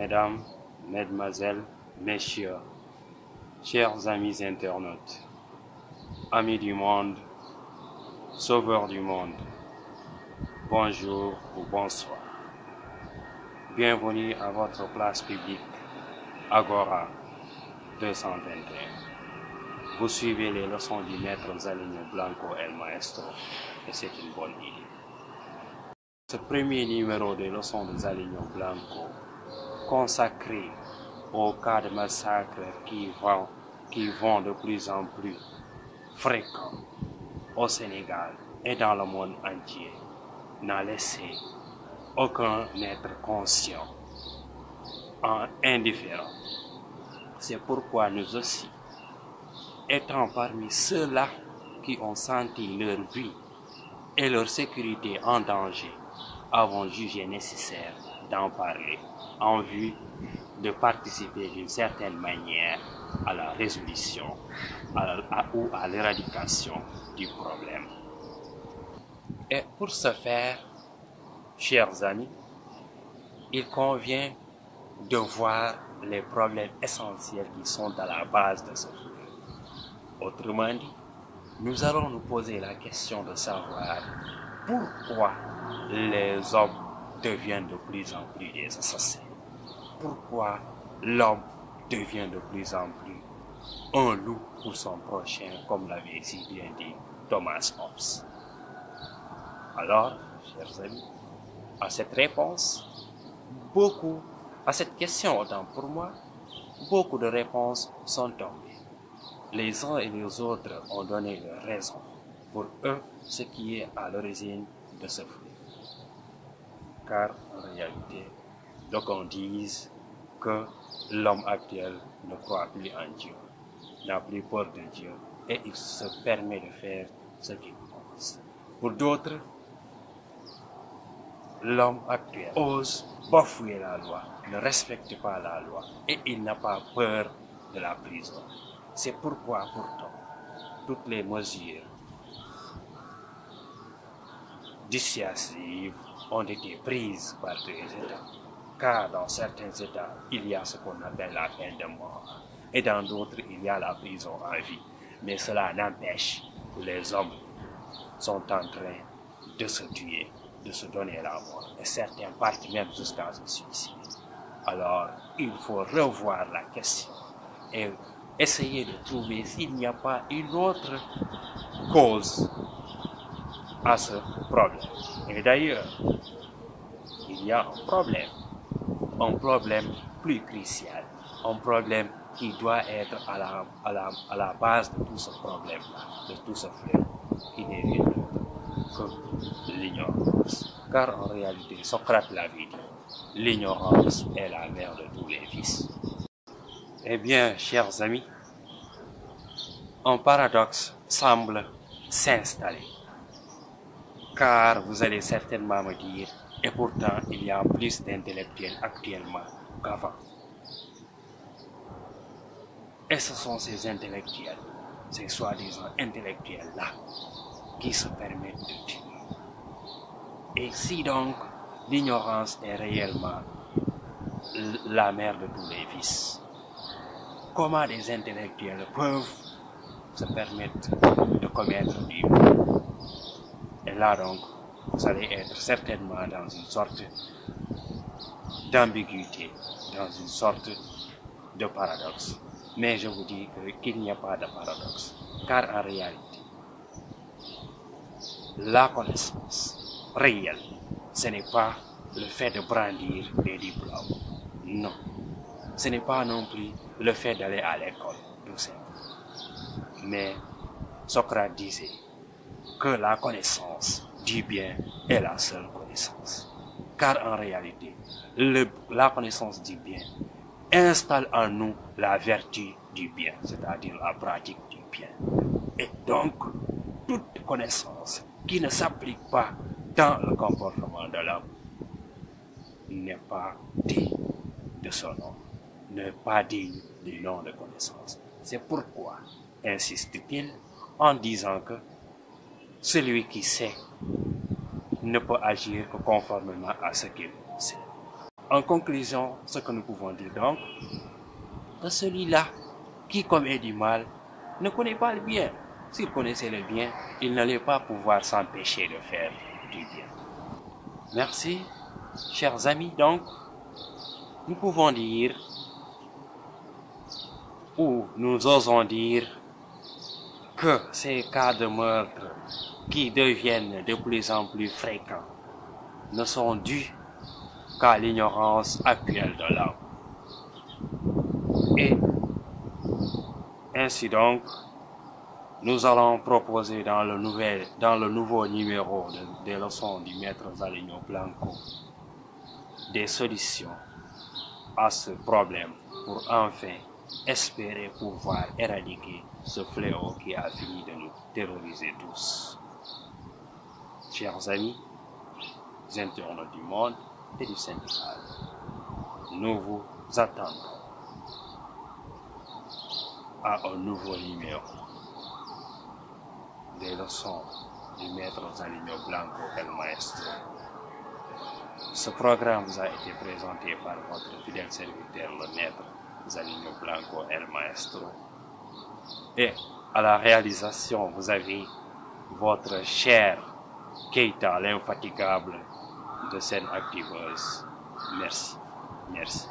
Mesdames, Mesdemoiselles, Messieurs, chers amis internautes, amis du monde, sauveurs du monde, bonjour ou bonsoir. Bienvenue à votre place publique, Agora 221. Vous suivez les leçons du maître Zaligno Blanco El Maestro et c'est une bonne idée. Ce premier numéro des leçons de Zaligno Blanco, consacré aux cas de massacre qui vont de plus en plus fréquents au Sénégal et dans le monde entier, n'a laissé aucun être conscient indifférent. C'est pourquoi nous aussi, étant parmi ceux-là qui ont senti leur vie et leur sécurité en danger, avons jugé nécessaire d'en parler en vue de participer d'une certaine manière à la résolution ou à l'éradication du problème. Et pour ce faire, chers amis, il convient de voir les problèmes essentiels qui sont à la base de ce problème. Autrement dit, nous allons nous poser la question de savoir pourquoi les hommes deviennent de plus en plus des assassins. Pourquoi l'homme devient de plus en plus un loup pour son prochain, comme l'avait si bien dit Thomas Hobbes. Alors, chers amis, à cette question autant pour moi, beaucoup de réponses sont tombées. Les uns et les autres ont donné leur raison pour eux, ce qui est à l'origine de ce flux. Car en réalité, d'aucuns disent que l'homme actuel ne croit plus en Dieu, n'a plus peur de Dieu et il se permet de faire ce qu'il pense. Pour d'autres, l'homme actuel ose bafouer la loi, ne respecte pas la loi et il n'a pas peur de la prison. C'est pourquoi pourtant toutes les mesures dissuasives ont été prises par les États, car dans certains États, il y a ce qu'on appelle la peine de mort, et dans d'autres, il y a la prison à vie. Mais cela n'empêche que les hommes sont en train de se tuer, de se donner la mort, et certains partent même jusqu'à se suicider. Alors, il faut revoir la question et essayer de trouver s'il n'y a pas une autre cause à ce problème. Et d'ailleurs, il y a un problème plus crucial, un problème qui doit être à la base de tout ce problème-là, de tout ce fleuve, qui n'est rien d'autre que l'ignorance. Car en réalité, Socrate l'avait dit, l'ignorance est la mère de tous les vices. Eh bien, chers amis, un paradoxe semble s'installer. Car vous allez certainement me dire, et pourtant il y a plus d'intellectuels actuellement qu'avant. Et ce sont ces intellectuels, ces soi-disant intellectuels-là, qui se permettent de tuer. Et si donc l'ignorance est réellement la mère de tous les vices, comment des intellectuels peuvent se permettre de commettre du mal? Et là donc, vous allez être certainement dans une sorte d'ambiguïté, dans une sorte de paradoxe. Mais je vous dis qu'il n'y a pas de paradoxe, car en réalité, la connaissance réelle, ce n'est pas le fait de brandir des diplômes. Non. Ce n'est pas non plus le fait d'aller à l'école, tout simplement. Mais Socrate disait que la connaissance du bien est la seule connaissance. Car en réalité, la connaissance du bien installe en nous la vertu du bien, c'est-à-dire la pratique du bien. Et donc, toute connaissance qui ne s'applique pas dans le comportement de l'homme n'est pas digne de son nom, n'est pas digne du nom de connaissance. C'est pourquoi insiste-t-il en disant que celui qui sait ne peut agir que conformément à ce qu'il sait. En conclusion, ce que nous pouvons dire donc, que celui-là qui commet du mal ne connaît pas le bien. S'il connaissait le bien, il n'allait pas pouvoir s'empêcher de faire du bien. Merci, chers amis. Donc, nous pouvons dire, ou nous osons dire, que ces cas de meurtre qui deviennent de plus en plus fréquents ne sont dus qu'à l'ignorance actuelle de l'homme. Et ainsi donc, nous allons proposer dans le nouveau numéro des leçons du maître Zaligno Blanco des solutions à ce problème pour enfin espérer pouvoir éradiquer ce fléau qui a fini de nous terroriser tous. Chers amis, internautes du monde et du Sénégal, nous vous attendons à un nouveau numéro des leçons du maître Zaligno Blanco El Maestro. Ce programme vous a été présenté par votre fidèle serviteur, le maître Zaligno Blanco El Maestro. Et à la réalisation, vous avez votre cher Keita, l'infatigable de scène activeuse. Merci. Merci.